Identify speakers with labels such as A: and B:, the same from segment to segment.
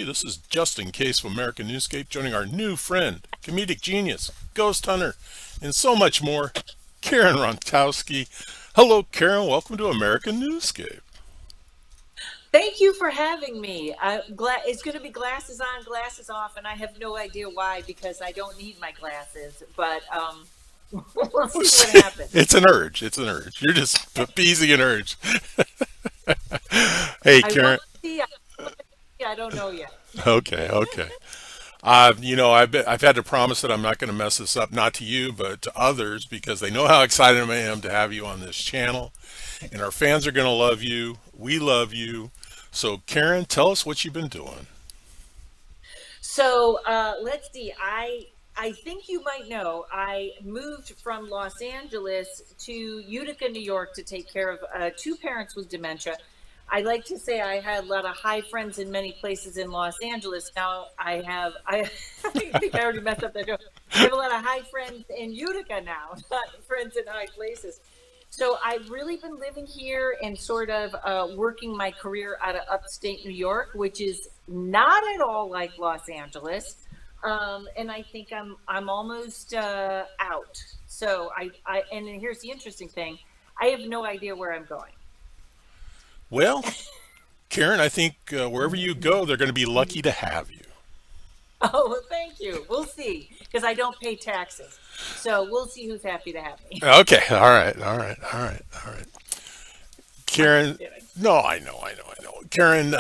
A: This is Justin, Case of America Newscape, joining our new friend, comedic genius, ghost hunter, and so much more, Karen Rontowski. Hello, Karen. Welcome to America Newscape.
B: Thank you for having me. It's going to be glasses on, glasses off, and I have no idea why because I don't need my glasses. But we'll see what happens.
A: It's an urge. You're just appeasing an urge. Hey,
B: I
A: Karen.
B: want to see. I don't know yet.
A: Okay. I've had to promise that I'm not going to mess this up, not to you, but to others, because they know how excited I am to have you on this channel, and our fans are going to love you. We love you. So, Karen, tell us what you've been doing.
B: So let's see. I think you might know I moved from Los Angeles to Utica, New York, to take care of two parents with dementia. I like to say I had a lot of high friends in many places in Los Angeles. Now I think I already messed up that joke. I have a lot of high friends in Utica now, not friends in high places. So I've really been living here and sort of working my career out of upstate New York, which is not at all like Los Angeles. And I think I'm almost out. So and here's the interesting thing. I have no idea where I'm going.
A: Well, Karen, I think wherever you go, they're going to be lucky to have you.
B: Oh, well, thank you. We'll see, because I don't pay taxes. So we'll see who's happy to have me.
A: Okay. All right. Karen,
B: Kidding.
A: no, I know. Karen,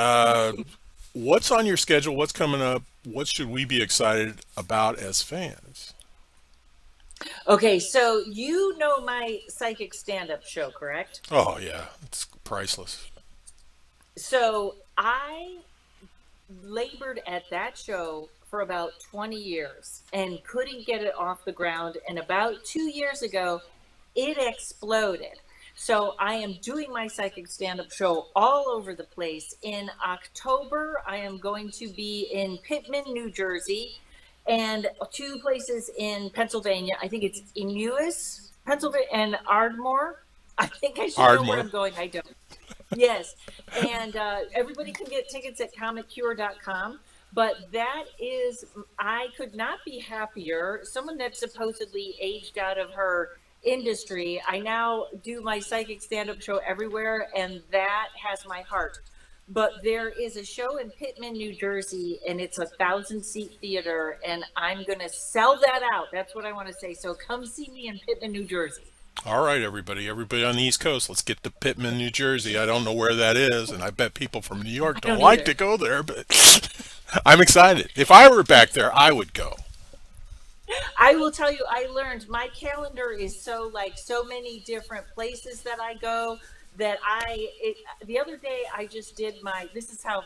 A: what's on your schedule? What's coming up? What should we be excited about as fans?
B: Okay, so you know my psychic stand-up show, correct?
A: Oh, yeah. It's priceless.
B: So I labored at that show for about 20 years and couldn't get it off the ground. And about 2 years ago, it exploded. So I am doing my psychic stand-up show all over the place. In October, I am going to be in Pittman, New Jersey, and two places in Pennsylvania. I think it's Emus, Pennsylvania, and Ardmore. I think I should know where I'm going. I don't. Yes. And everybody can get tickets at comiccure.com. But that is, I could not be happier. Someone that supposedly aged out of her industry. I now do my psychic stand-up show everywhere, and that has my heart. But there is a show in Pittman, New Jersey, and it's 1,000-seat theater, and I'm going to sell that out. That's what I want to say. So come see me in Pittman, New Jersey.
A: All right, everybody on the East Coast, let's get to Pittman, New Jersey. I don't know where that is, and I bet people from New York don't like to go there, but I'm excited. If I were back there, I would go.
B: I will tell you, I learned my calendar is so many different places that I go that the other day I just did this is how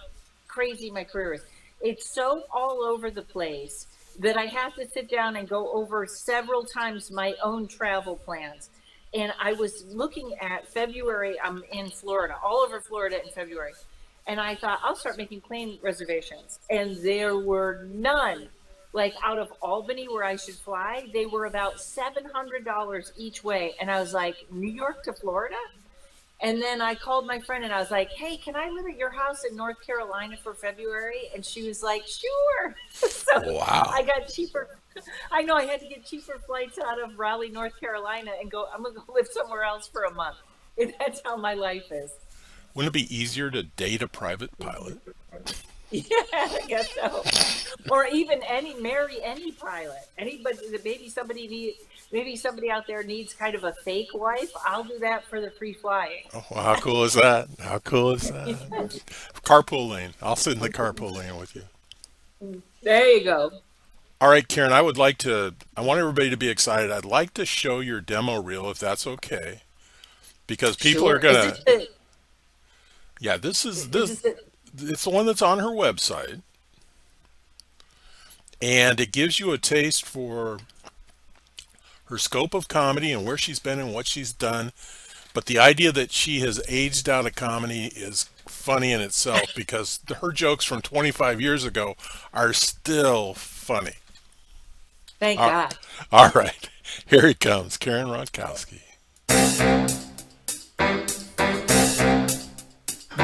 B: crazy my career is. It's so all over the place that I have to sit down and go over several times my own travel plans. And I was looking at February, I'm in Florida, all over Florida in February. And I thought, I'll start making plane reservations. And there were none. Like out of Albany where I should fly, they were about $700 each way. And I was like, New York to Florida? And then I called my friend and I was like, hey, can I live at your house in North Carolina for February? And she was like, sure. So
A: wow.
B: I got cheaper. I know I had to get cheaper flights out of Raleigh, North Carolina and I'm going to go live somewhere else for a month. And that's how my life is.
A: Wouldn't it be easier to date a private pilot?
B: Yeah, I guess so. Or even marry any pilot. Anybody that maybe somebody out there needs kind of a fake wife. I'll do that for the free flying.
A: Oh, well, how cool is that? Carpool lane. I'll sit in the carpool lane with you.
B: There you go.
A: All right, Karen, I want everybody to be excited. I'd like to show your demo reel if that's okay. Because people are going to... Yeah, this is it's the one that's on her website. And it gives you a taste for her scope of comedy and where she's been and what she's done. But the idea that she has aged out of comedy is funny in itself because her jokes from 25 years ago are still funny.
B: Thank God.
A: All right. Here it comes. Karen Rontowski.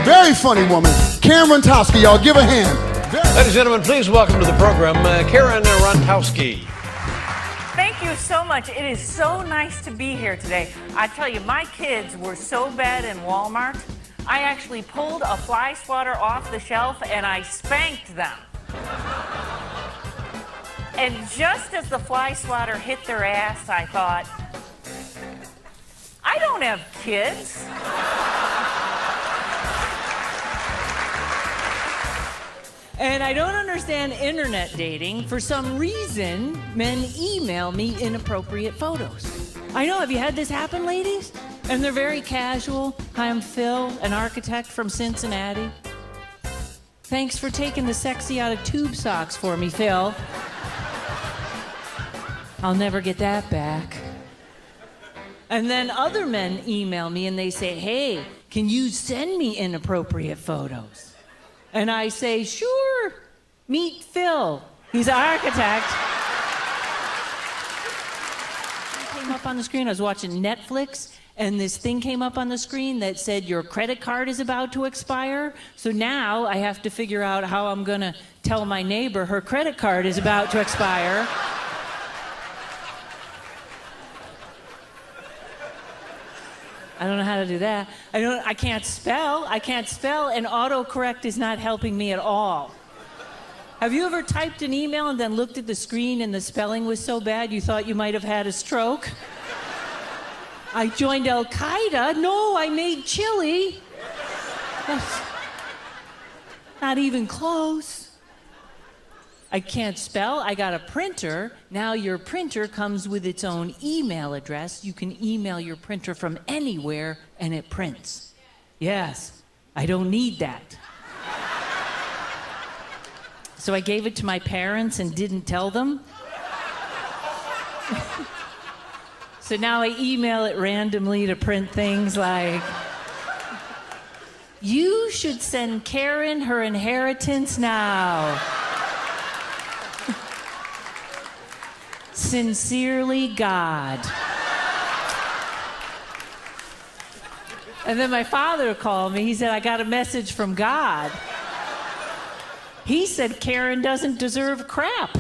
C: Very funny woman. Karen Rontowski, y'all give a hand. Ladies and gentlemen, please welcome to the program Karen Rontowski.
D: Thank you so much. It is so nice to be here today. I tell you, my kids were so bad in Walmart, I actually pulled a fly swatter off the shelf and I spanked them. And just as the fly swatter hit their ass, I thought, I don't have kids. And I don't understand internet dating. For some reason, men email me inappropriate photos. I know, have you had this happen, ladies? And they're very casual. Hi, I'm Phil, an architect from Cincinnati. Thanks for taking the sexy out of tube socks for me, Phil. I'll never get that back. And then other men email me and they say, hey, can you send me inappropriate photos? And I say, sure, meet Phil. He's an architect. It came up on the screen. I was watching Netflix, and this thing came up on the screen that said your credit card is about to expire. So now I have to figure out how I'm going to tell my neighbor her credit card is about to expire. I don't know how to do that. I can't spell, and autocorrect is not helping me at all. Have you ever typed an email and then looked at the screen and the spelling was so bad you thought you might have had a stroke? I joined Al Qaeda. No, I made chili. That's not even close. I can't spell. I got a printer. Now your printer comes with its own email address. You can email your printer from anywhere and it prints. Yes, I don't need that. So I gave it to my parents and didn't tell them. So now I email it randomly to print things like, you should send Karen her inheritance now. Sincerely, God. And then my father called me. He said, I got a message from God. He said Karen doesn't deserve crap.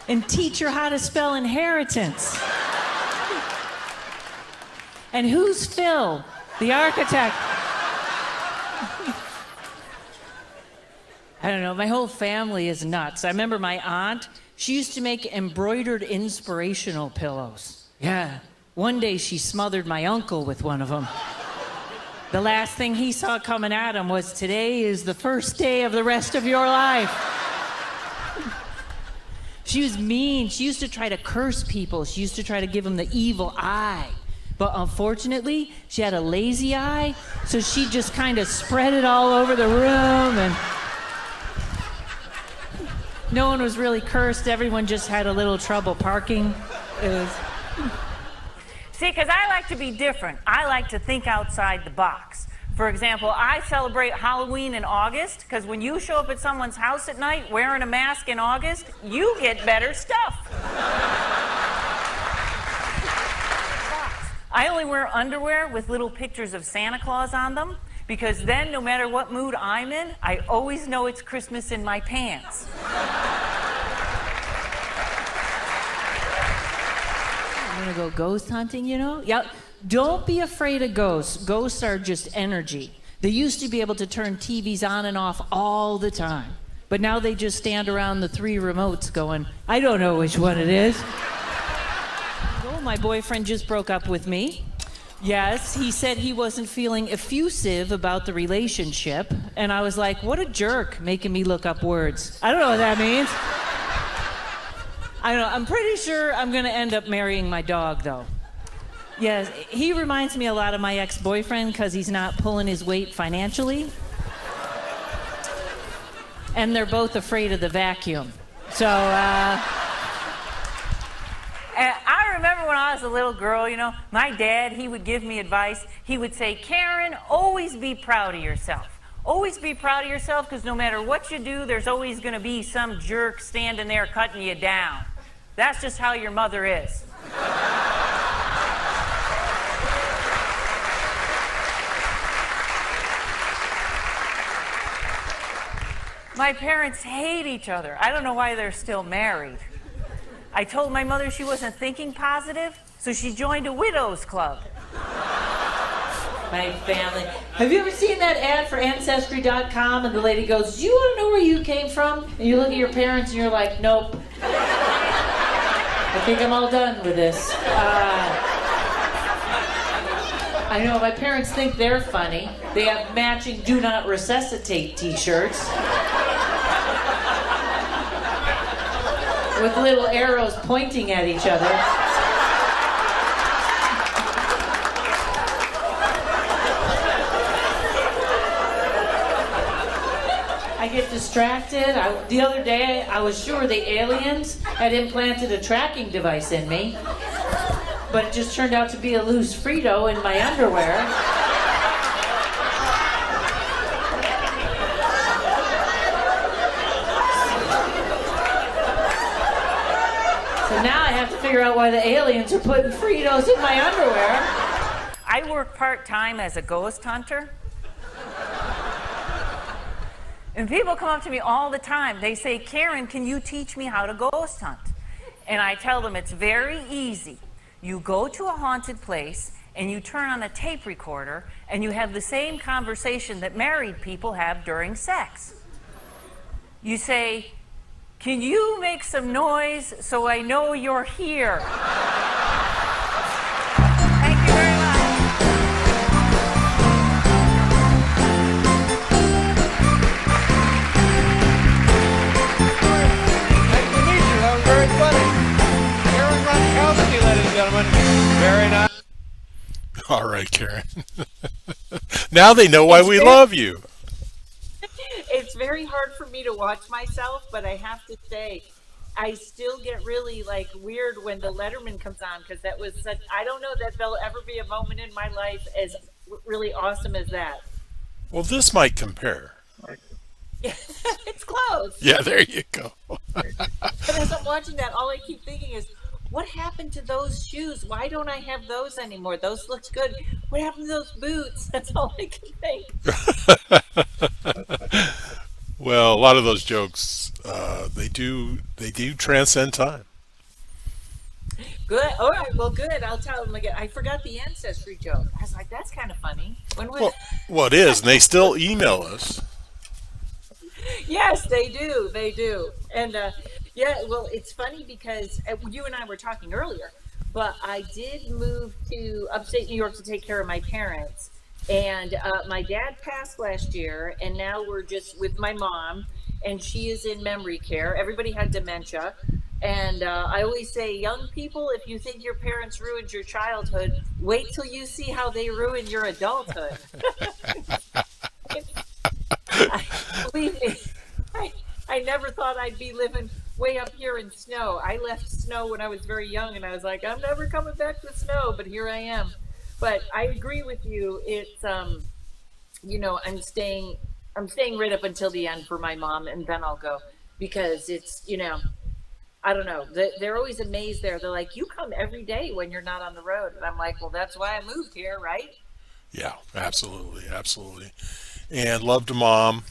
D: And teach her how to spell inheritance. And who's Phil, the architect? I don't know, my whole family is nuts. I remember my aunt, she used to make embroidered inspirational pillows. Yeah, one day she smothered my uncle with one of them. The last thing he saw coming at him was, today is the first day of the rest of your life. She was mean. She used to try to curse people. She used to try to give them the evil eye. But unfortunately, she had a lazy eye, so she just kind of spread it all over the room, and no one was really cursed. Everyone just had a little trouble parking. See, because I like to be different. I like to think outside the box. For example, I celebrate Halloween in August because when you show up at someone's house at night wearing a mask in August, you get better stuff. I only wear underwear with little pictures of Santa Claus on them because then no matter what mood I'm in, I always know it's Christmas in my pants. I'm gonna go ghost hunting, you know? Yeah. Don't be afraid of ghosts. Ghosts are just energy. They used to be able to turn TVs on and off all the time. But now they just stand around the 3 remotes going, I don't know which one it is. Oh, my boyfriend just broke up with me. Yes, he said he wasn't feeling effusive about the relationship. And I was like, what a jerk, making me look up words. I don't know what that means. I don't know. I'm pretty sure I'm going to end up marrying my dog, though. Yes, he reminds me a lot of my ex-boyfriend because he's not pulling his weight financially. And they're both afraid of the vacuum. So, and I remember when I was a little girl, you know, my dad, he would give me advice. He would say, Karen, always be proud of yourself. Always be proud of yourself because no matter what you do, there's always going to be some jerk standing there cutting you down. That's just how your mother is. My parents hate each other. I don't know why they're still married. I told my mother she wasn't thinking positive, so she joined a widow's club. My family. Have you ever seen that ad for Ancestry.com and the lady goes, "Do you want to know where you came from?" And you look at your parents and you're like, "Nope. I think I'm all done with this." I know, my parents think they're funny. They have matching "Do Not Resuscitate" t-shirts. With little arrows pointing at each other. I get distracted. The other day, I was sure the aliens had implanted a tracking device in me, but it just turned out to be a loose Frito in my underwear. So now I have to figure out why the aliens are putting Fritos in my underwear. I work part-time as a ghost hunter. And people come up to me all the time. They say, "Karen, can you teach me how to ghost hunt?" And I tell them it's very easy. You go to a haunted place and you turn on a tape recorder and you have the same conversation that married people have during sex. You say, "Can you make some noise so I know you're here?" Thank you very much.
C: Nice to meet you. That was very funny. Karen Rontowski, ladies and gentlemen. Very nice.
A: All right, Karen. Now they know why we love you.
B: It's very hard for me to watch myself, but I have to say, I still get really like weird when the Letterman comes on, because that was such, I don't know that there'll ever be a moment in my life as really awesome as that.
A: Well, this might compare.
B: Yeah, it's close.
A: Yeah, there you go.
B: But as I'm watching that, all I keep thinking is, what happened to those shoes? Why don't I have those anymore? Those looked good. What happened to those boots? That's all I can think.
A: Well, a lot of those jokes, they do transcend time.
B: Good. All right. Well, good. I'll tell them again. I forgot the ancestry joke. I was like, that's kind of funny. When was?
A: Well, it is, and they still email us.
B: Yes, they do. They do. And yeah, well, it's funny because you and I were talking earlier, but I did move to upstate New York to take care of my parents. And my dad passed last year, and now we're just with my mom, and she is in memory care. Everybody had dementia. And I always say, young people, if you think your parents ruined your childhood, wait till you see how they ruin your adulthood. Believe me, I never thought I'd be living way up here in snow. I left snow when I was very young, and I was like, I'm never coming back to snow, but here I am. But I agree with you. It's you know, I'm staying right up until the end for my mom, and then I'll go, because it's, you know, I don't know. They're always amazed there. They're like, you come every day when you're not on the road. And I'm like, well, that's why I moved here, right?
A: Yeah, absolutely, absolutely. And love to Mom.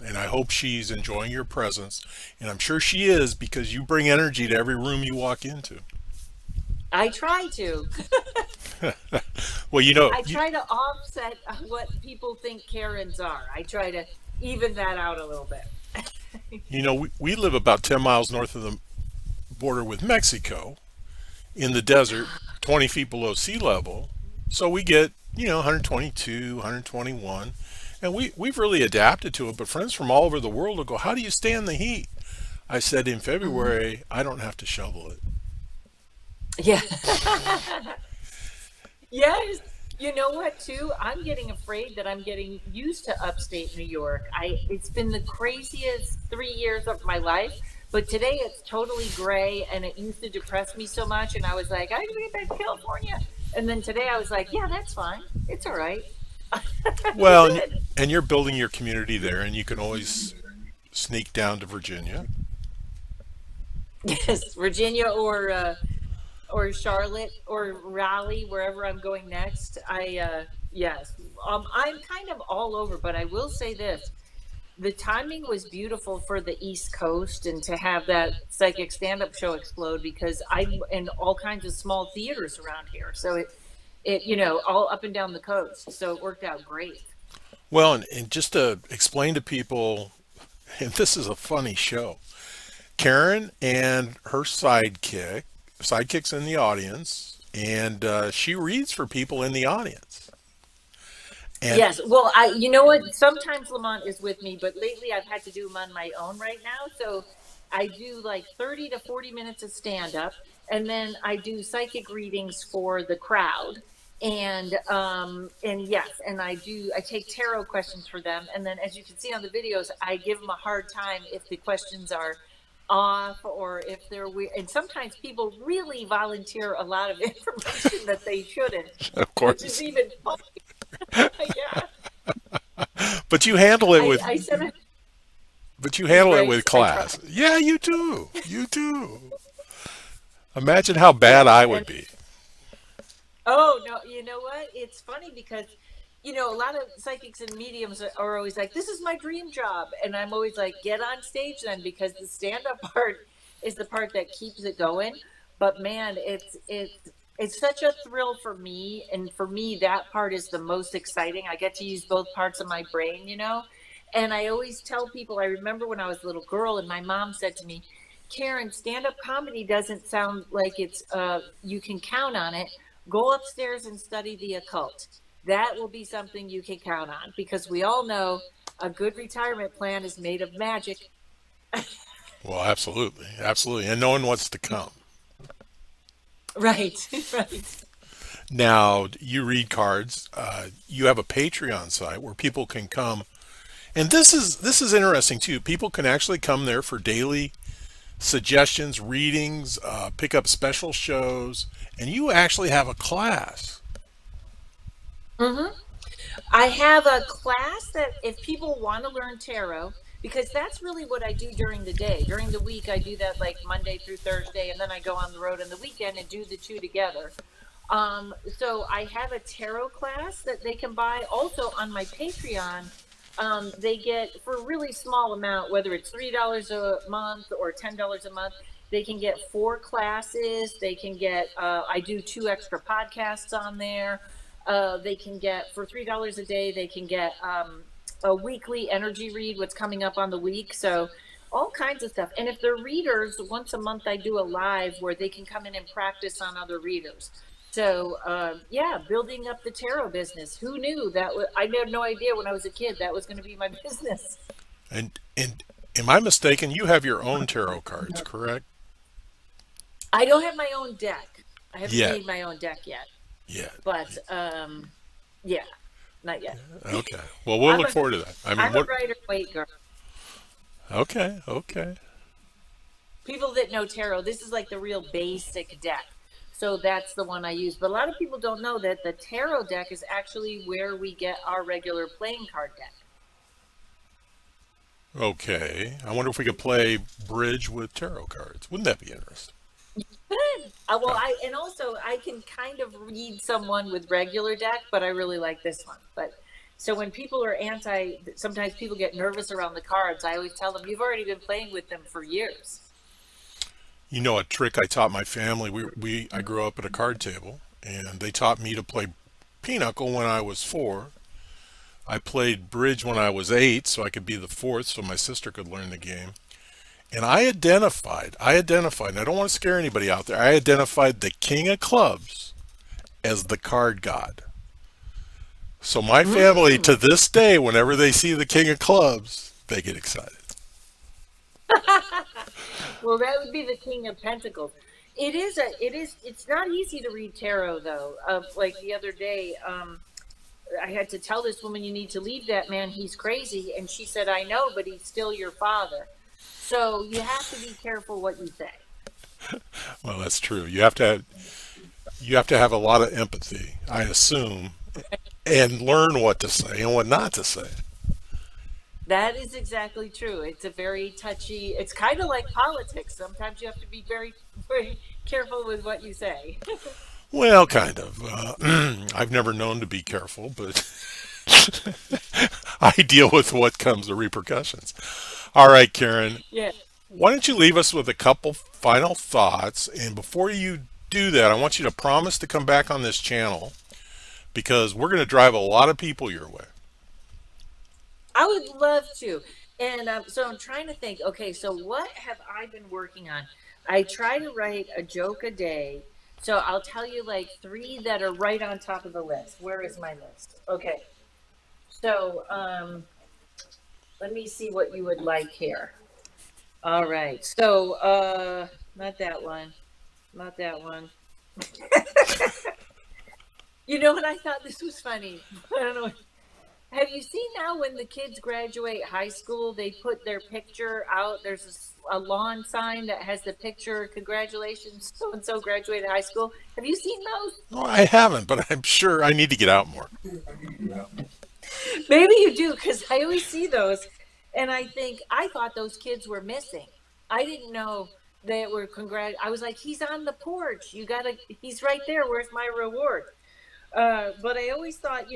A: And I hope she's enjoying your presence. And I'm sure she is, because you bring energy to every room you walk into.
B: I try to.
A: Well, you know,
B: I try to offset what people think Karens are. I try to even that out a little bit.
A: you know, we live about 10 miles north of the border with Mexico in the desert, 20 feet below sea level. So we get, you know, 122, 121. And we've really adapted to it. But friends from all over the world will go, how do you stand the heat? I said, in February, I don't have to shovel it.
B: Yeah. Yes. You know what, too? I'm getting afraid that I'm getting used to upstate New York. It's been the craziest 3 years of my life. But today it's totally gray, and it used to depress me so much. And I was like, I gotta get back to California. And then today I was like, yeah, that's fine. It's all right.
A: Well, and you're building your community there, and you can always sneak down to Virginia.
B: Yes, Virginia or Charlotte or Raleigh, wherever I'm going next. Yes, I'm kind of all over, but I will say this: the timing was beautiful for the East Coast and to have that psychic stand-up show explode because I'm in all kinds of small theaters around here. So it all up and down the coast. So it worked out great.
A: Well, and just to explain to people, and this is a funny show. Karen and her sidekick's in the audience, and she reads for people in the audience. And
B: Yes. Well, you know what? Sometimes Lamont is with me, but lately I've had to do them on my own right now. So I do like 30 to 40 minutes of stand up, and then I do psychic readings for the crowd. And yes, and I take tarot questions for them. And then as you can see on the videos, I give them a hard time if the questions are off or if they're weird. And sometimes people really volunteer a lot of information that they shouldn't,
A: of
B: which is
A: course,
B: even funny. Yeah.
A: but you handle it with
B: I said it
A: but you handle it
B: right.
A: with
B: I try.
A: class. Yeah, you do. You do. Imagine how bad
B: Yes.
A: I would
B: And
A: be.
B: oh no, you know what? It's funny because a lot of psychics and mediums are always like, "This is my dream job," and I'm always like, "Get on stage then," because the stand-up part is the part that keeps it going. But man, it's such a thrill for me, and for me, that part is the most exciting. I get to use both parts of my brain. And I always tell people, I remember when I was a little girl, and my mom said to me, "Karen, stand-up comedy doesn't sound like it's you can count on it. Go upstairs and study the occult. That will be something you can count on because we all know a good retirement plan is made of magic."
A: Well, absolutely, absolutely, and knowing what's to come.
B: Right, right.
A: Now, you read cards. You have a Patreon site where people can come, and this is interesting too. People can actually come there for daily suggestions, readings, pick up special shows, and you actually have a class.
B: Hmm. I have a class that if people want to learn tarot, because that's really what I do during the day. During the week, I do that like Monday through Thursday, and then I go on the road on the weekend and do the two together. So I have a tarot class that they can buy. Also on my Patreon, they get for a really small amount, whether it's $3 a month or $10 a month. They can get 4 classes. They can get. I do 2 extra podcasts on there. They can get for $3 a day. They can get a weekly energy read, what's coming up on the week. So all kinds of stuff. And if they're readers, once a month I do a live where they can come in and practice on other readers. So yeah, building up the tarot business. Who knew that? I had no idea when I was a kid that was going to be my business.
A: And am I mistaken? You have your own tarot cards, correct?
B: I don't have my own deck. I haven't
A: Yet,
B: made my own deck yet.
A: yet.
B: But yeah, not yet.
A: Okay. Well, we'll
B: I'm
A: look
B: a
A: forward to that. I mean,
B: I'm a
A: what?
B: writer weight girl.
A: Okay, okay.
B: People that know tarot, this is like the real basic deck. So that's the one I use. But a lot of people don't know that the tarot deck is actually where we get our regular playing card deck.
A: Okay. I wonder if we could play bridge with tarot cards. Wouldn't that be interesting?
B: Good. Well, and also I can kind of read someone with regular deck, but I really like this one. But so when people are sometimes people get nervous around the cards. I always tell them, you've already been playing with them for years.
A: You know, a trick I taught my family. I grew up at a card table, and they taught me to play pinochle when I was 4. I played bridge when I was 8, so I could be the fourth, so my sister could learn the game. And and I don't want to scare anybody out there. I identified the King of Clubs as the card god. So my family, to this day, whenever they see the King of Clubs, they get excited.
B: Well, that would be the King of Pentacles. It's not easy to read tarot though. Like the other day, I had to tell this woman, you need to leave that man. He's crazy. And she said, I know, but he's still your father. So you have to be careful what you say.
A: Well, that's true. You have to have a lot of empathy, I assume, and learn what to say and what not to say.
B: That is exactly true. It's a very touchy, it's kind of like politics. Sometimes you have to be very, very careful with what you say.
A: Well, kind of. I've never known to be careful, but I deal with what comes, the repercussions. All right, Karen,
B: Yeah.
A: why don't you leave us with a couple final thoughts? And before you do that, I want you to promise to come back on this channel because we're going to drive a lot of people your way.
B: I would love to. And so I'm trying to think, okay, so what have I been working on? I try to write a joke a day. So I'll tell you like three that are right on top of the list. Where is my list? Okay. So let me see what you would like here. All right. So not that one. Not that one. You know what? I thought this was funny. I don't know. Have you seen now when the kids graduate high school, they put their picture out? There's a lawn sign that has the picture, congratulations, so and so graduated high school. Have you seen those?
A: Oh, I haven't, but I'm sure I need to get out more.
B: Maybe you do, because I always see those. And I think, I thought those kids were missing. I didn't know they were I was like, he's on the porch. He's right there. Where's my reward? But I always thought,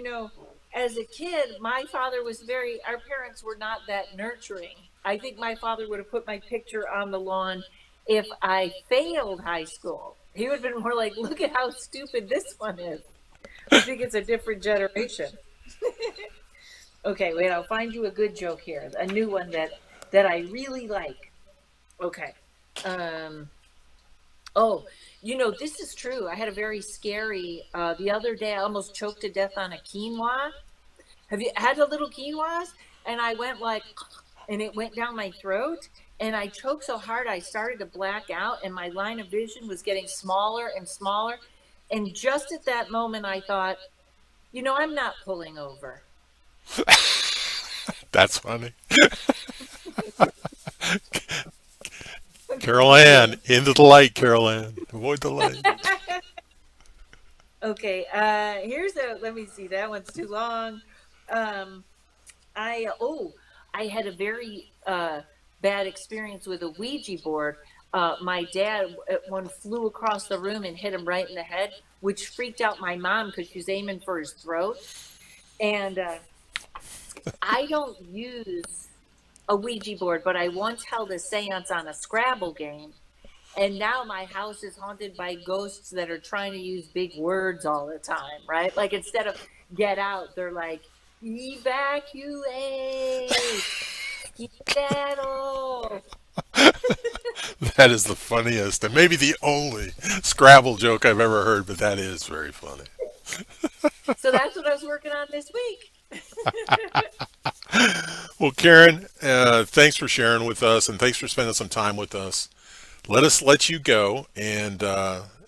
B: as a kid, my father was our parents were not that nurturing. I think my father would have put my picture on the lawn if I failed high school. He would have been more like, look at how stupid this one is. I think it's a different generation. Okay, wait, I'll find you a good joke here. A new one that I really like. Okay. Oh, this is true. I had a very scary, the other day, I almost choked to death on a quinoa. Have you had a little quinoas? And I went and it went down my throat. And I choked so hard, I started to black out and my line of vision was getting smaller and smaller. And just at that moment, I thought, I'm not pulling over.
A: That's funny. Carol Ann, into the light, Carol Ann. Avoid the light.
B: Okay, let me see, that one's too long. I had a very bad experience with a Ouija board. My dad, one flew across the room and hit him right in the head, which freaked out my mom because she was aiming for his throat. And I don't use a Ouija board, but I once held a seance on a Scrabble game. And now my house is haunted by ghosts that are trying to use big words all the time, right? Like instead of get out, they're like, evacuate, skedaddle.
A: That is the funniest and maybe the only Scrabble joke I've ever heard, but that is very funny.
B: So that's what I was working on this week.
A: Well, Karen, thanks for sharing with us and thanks for spending some time with us. Let us let you go and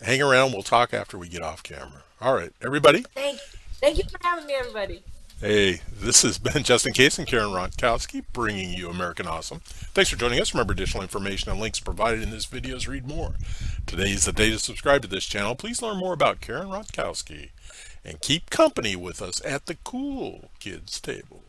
A: hang around. We'll talk after we get off camera. All right, everybody.
B: Thank you for having me, everybody.
A: Hey, this has been Justin Case and Karen Rontowski bringing you American Awesome. Thanks for joining us. Remember, additional information and links provided in this video is read more. Today is the day to subscribe to this channel. Please learn more about Karen Rontowski and keep company with us at the cool kids table.